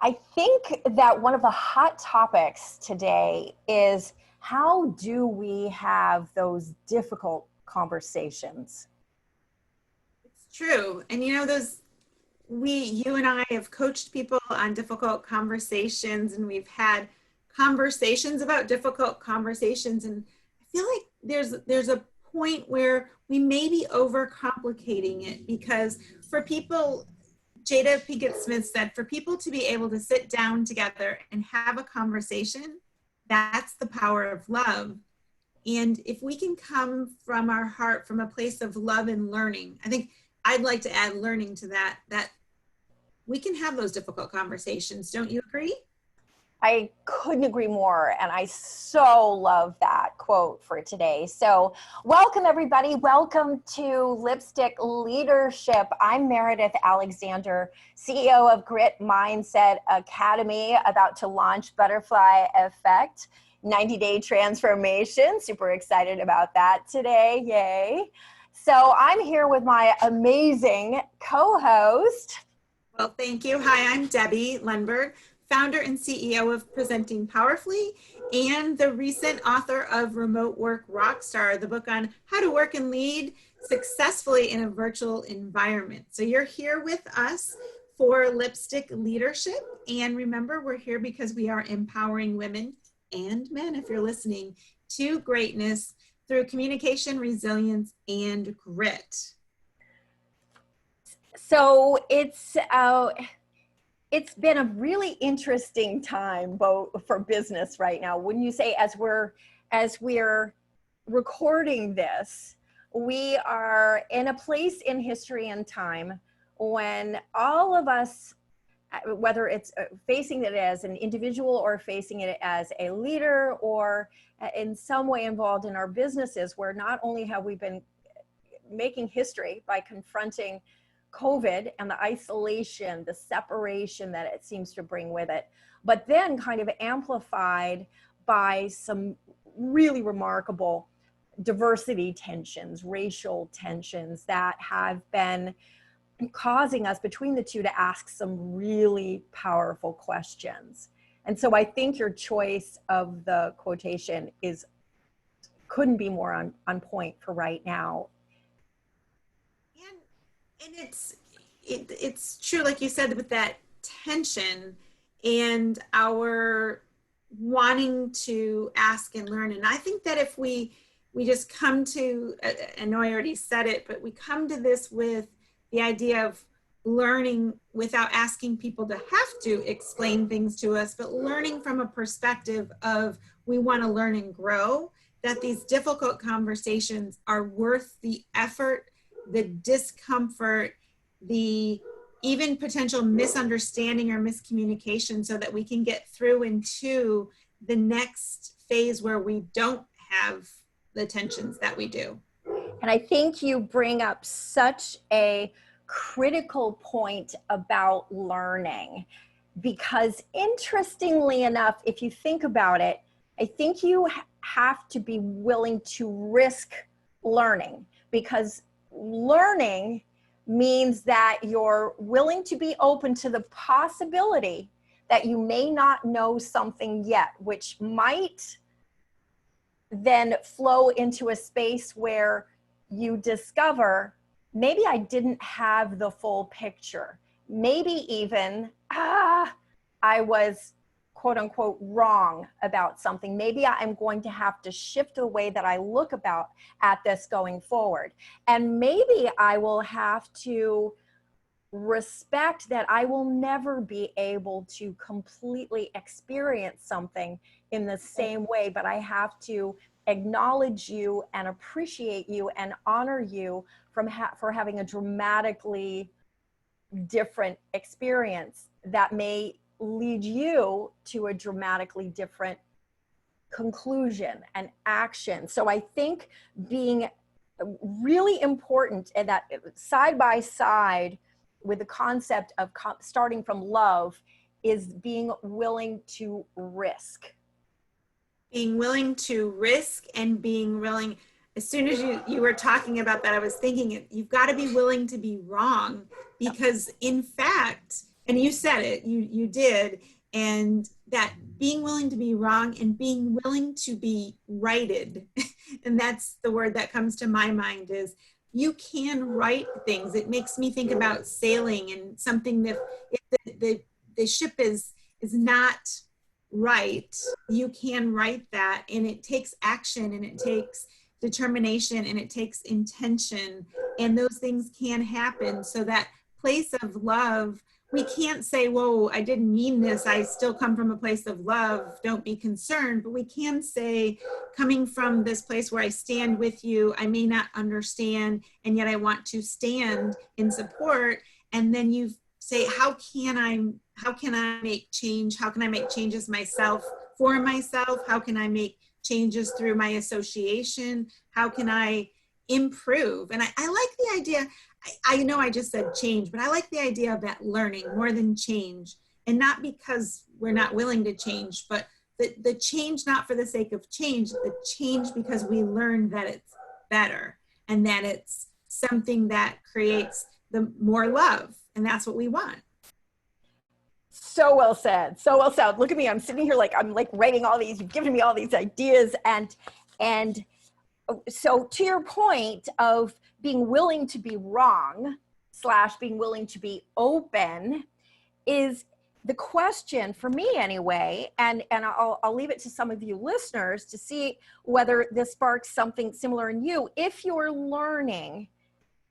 I think that one of the hot topics today is how do we have those difficult conversations? It's true. And you and I have coached people on difficult conversations, and we've had conversations about difficult conversations. And I feel like there's a point where we may be overcomplicating it because for people, Jada Pinkett Smith said, for people to be able to sit down together and have a conversation, that's the power of love. And if we can come from our heart, from a place of love and learning, I think I'd like to add learning to that we can have those difficult conversations. Don't you agree? I couldn't agree more. And I so love that quote for today. So, welcome, everybody. Welcome to Lipstick Leadership. I'm Meridith Alexander, CEO of Grit Mindset Academy, about to launch Butterfly Effect 90-day transformation. Super excited about that today. Yay. So, I'm here with my amazing co host. Well, thank you. Hi, I'm Debbie Lundberg, founder and CEO of Presenting Powerfully, and the recent author of Remote Work Rockstar, the book on how to work and lead successfully in a virtual environment. So you're here with us for Lipstick Leadership. And remember, we're here because we are empowering women and men, if you're listening, to greatness through communication, resilience, and grit. So it's been a really interesting time both for business right now. Wouldn't you say, as we're recording this, we are in a place in history and time when all of us, whether it's facing it as an individual or facing it as a leader or in some way involved in our businesses, where not only have we been making history by confronting COVID and the isolation, the separation that it seems to bring with it, but then kind of amplified by some really remarkable diversity tensions, racial tensions that have been causing us between the two to ask some really powerful questions. And so I think your choice of the quotation couldn't be more on point for right now. And it's true, like you said, with that tension and our wanting to ask and learn. And I think that if we just come to, I know I already said it, but we come to this with the idea of learning without asking people to have to explain things to us, but learning from a perspective of we want to learn and grow, that these difficult conversations are worth the effort, the discomfort, the even potential misunderstanding or miscommunication, so that we can get through into the next phase where we don't have the tensions that we do. And I think you bring up such a critical point about learning, because interestingly enough, if you think about it, I think you have to be willing to risk learning, because learning means that you're willing to be open to the possibility that you may not know something yet, which might then flow into a space where you discover, maybe I didn't have the full picture. Maybe even, I was quote unquote wrong about something. Maybe I'm going to have to shift the way that I look at this going forward. And maybe I will have to respect that I will never be able to completely experience something in the same way, but I have to acknowledge you and appreciate you and honor you for having a dramatically different experience that may lead you to a dramatically different conclusion and action. So I think being really important, and that side by side with the concept of starting from love, is being willing to risk. Being willing to risk and being willing, as soon as you were talking about that, I was thinking you've got to be willing to be wrong, because in fact, And you said it, you did. And that being willing to be wrong and being willing to be righted, and that's the word that comes to my mind, is you can right things. It makes me think about sailing and something that if the ship is not right, you can right that. And it takes action, and it takes determination, and it takes intention. And those things can happen. So that place of love, we can't say, whoa, I didn't mean this. I still come from a place of love. Don't be concerned. But we can say, coming from this place where I stand with you, I may not understand, and yet I want to stand in support. And then you say, how can I make change? How can I make changes myself for myself? How can I make changes through my association? How can I improve? And I like the idea. I know I just said change, but I like the idea of that learning more than change. And not because we're not willing to change, but the change not for the sake of change, the change because we learn that it's better and that it's something that creates the more love. And that's what we want. So well said. So well said. Look at me. I'm sitting here I'm writing all these. You've given me all these ideas. And so to your point of being willing to be wrong / being willing to be open is the question for me anyway. And I'll leave it to some of you listeners to see whether this sparks something similar in you. If you're learning,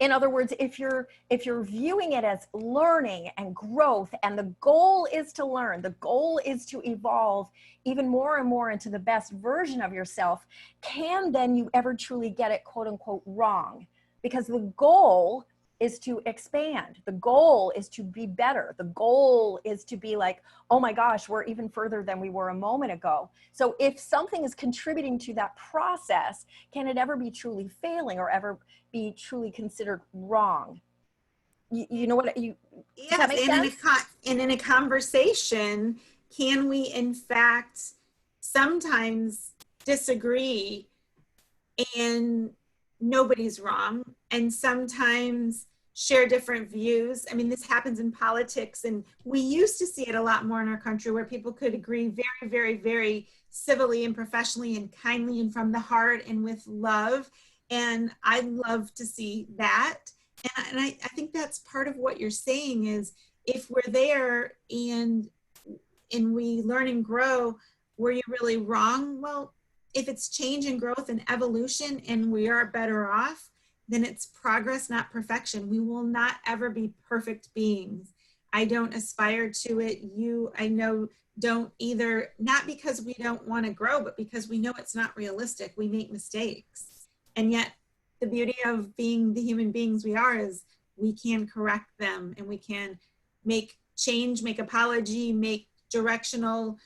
in other words, if you're viewing it as learning and growth, and the goal is to learn, the goal is to evolve even more and more into the best version of yourself, can then you ever truly get it, quote unquote, wrong? Because the goal is to expand. The goal is to be better. The goal is to be like, oh my gosh, we're even further than we were a moment ago. So if something is contributing to that process, can it ever be truly failing or ever be truly considered wrong? You know what you, yes, does that make sense? And in a conversation, can we in fact sometimes disagree and nobody's wrong, and sometimes share different views? I mean, this happens in politics, and we used to see it a lot more in our country where people could agree very, very, very civilly and professionally and kindly and from the heart and with love. And I'd love to see that. And I think that's part of what you're saying is, if we're there and we learn and grow, were you really wrong? Well, if it's change and growth and evolution and we are better off, then it's progress, not perfection. We will not ever be perfect beings. I don't aspire to it. You, I know, don't either, not because we don't want to grow, but because we know it's not realistic. We make mistakes. And yet the beauty of being the human beings we are is we can correct them, and we can make change, make apology, make directional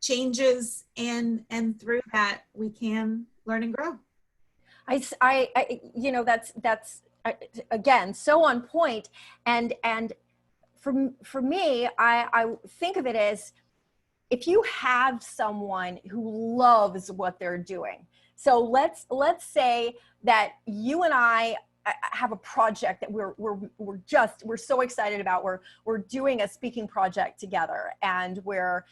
changes, and through that we can learn and grow. I you know, that's again so on point. And for me, I think of it as, if you have someone who loves what they're doing. So let's say that you and I have a project that we're so excited about. We're doing a speaking project together, and we're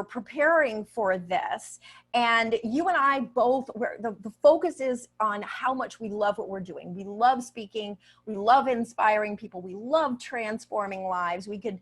preparing for this. And you and I both, the focus is on how much we love what we're doing. We love speaking. We love inspiring people. We love transforming lives. We could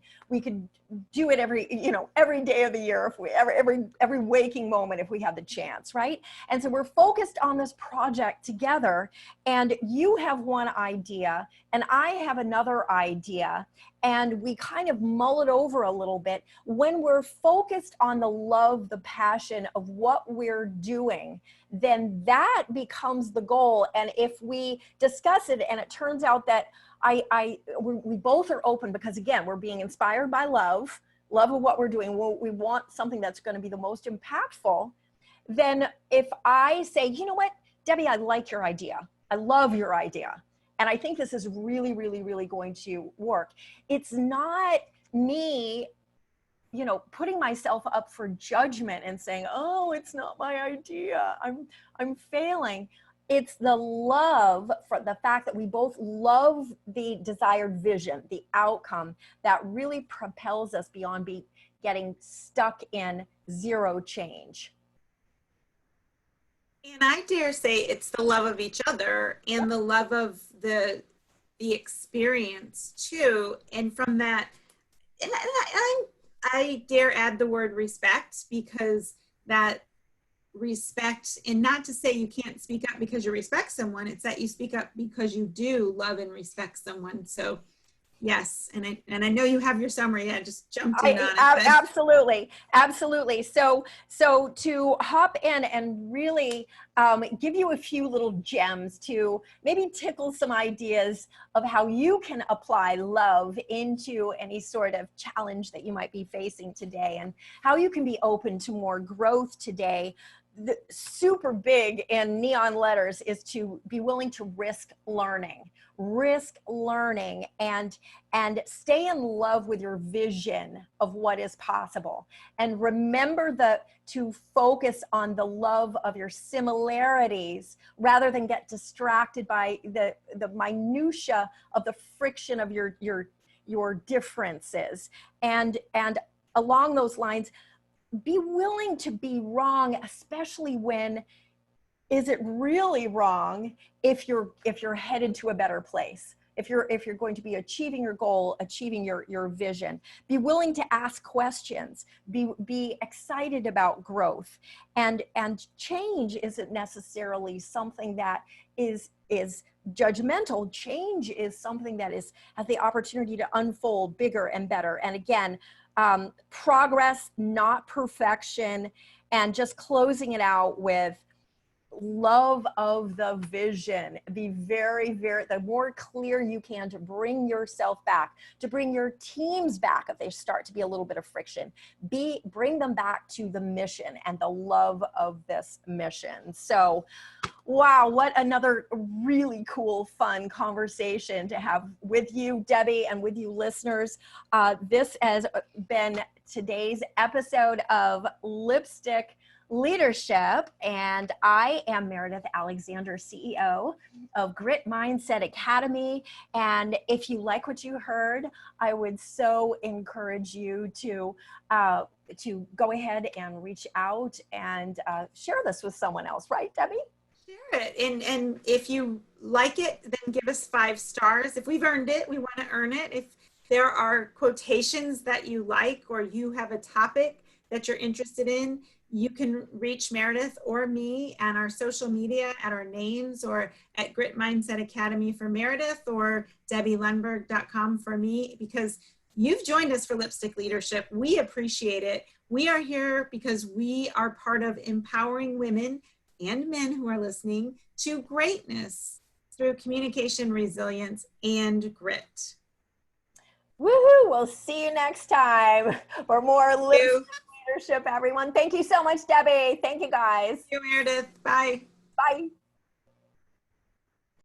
do it every day of the year, if we every waking moment, if we had the chance, right? And so we're focused on this project together, and you have one idea and I have another idea, and we kind of mull it over a little bit. When we're focused on the love, the passion of what we're doing, then that becomes the goal. And if we discuss it and it turns out that we both are open, because again, we're being inspired by love of what we're doing. We want something that's going to be the most impactful. Then if I say, you know what, Debbie, I like your idea. I love your idea. And I think this is really, really, really going to work. It's not me, putting myself up for judgment and saying, oh, it's not my idea, I'm failing. It's the love for the fact that we both love the desired vision, the outcome, that really propels us beyond getting stuck in zero change. And I dare say it's the love of each other and the love of the experience too. And from that, I dare add the word respect, because that respect, and not to say you can't speak up because you respect someone, it's that you speak up because you do love and respect someone. So yes, and I know you have your summary. I just jumped in on it. Absolutely, absolutely. So to hop in and really give you a few little gems to maybe tickle some ideas of how you can apply love into any sort of challenge that you might be facing today, and how you can be open to more growth today. The super big in neon letters is to be willing to risk learning and stay in love with your vision of what is possible, and remember to focus on the love of your similarities rather than get distracted by the minutia of the friction of your differences. And along those lines, be willing to be wrong, especially when is it really wrong if you're headed to a better place, if you're going to be achieving your goal, achieving your vision. Be willing to ask questions, be excited about growth, and change isn't necessarily something that is judgmental. Change is something that has the opportunity to unfold bigger and better. And again, progress, not perfection. And just closing it out with love of the vision. Be very, very, the more clear you can to bring yourself back, to bring your teams back if they start to be a little bit of friction. Bring them back to the mission and the love of this mission. So, wow, what another really cool, fun conversation to have with you, Debbie, and with you listeners. This has been today's episode of Lipstick Leadership, and I am Meridith Alexander, CEO of Grit Mindset Academy. And if you like what you heard, I would so encourage you to go ahead and reach out and share this with someone else, right, Debbie? Share it. And if you like it, then give us 5 stars. If we've earned it, we want to earn it. If there are quotations that you like, or you have a topic that you're interested in, you can reach Meridith or me on our social media at our names, or at Grit Mindset Academy for Meridith, or DebbieLundberg.com for me, because you've joined us for Lipstick Leadership. We appreciate it. We are here because we are part of empowering women and men who are listening to greatness through communication, resilience, and grit. Woohoo! We'll see you next time for more Leadership, everyone. Thank you so much, Debbie. Thank you, guys. Thank you, Meridith. Bye. Bye.